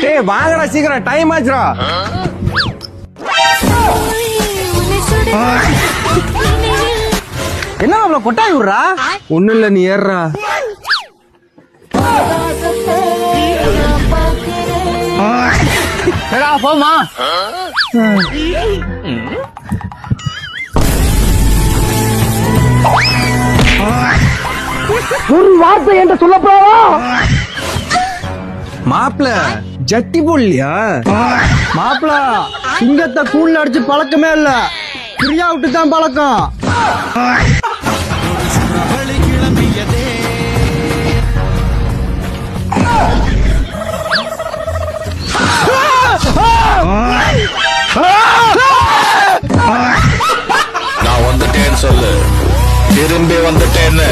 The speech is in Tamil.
டேய் வாங்கடா சீக்கிரம் டைம் ஆச்சுடா. என்ன அவ்வளவு கொட்டாய் விடுறா? ஒண்ணு இல்ல நீ ஏறுறா. போமா ஒரு வார்த்தை என்று சொல்லப்போவா? மாப்பிள ஜட்டி போடலையா? மாப்பிள சிங்கத்தை கூழ்ல அடிச்சு பழக்கமே இல்ல, பிரியா விட்டு தான் பழக்கம். நான் வந்துட்டேன்னு சொல்லு, திரும்பி வந்துட்டேன்னு.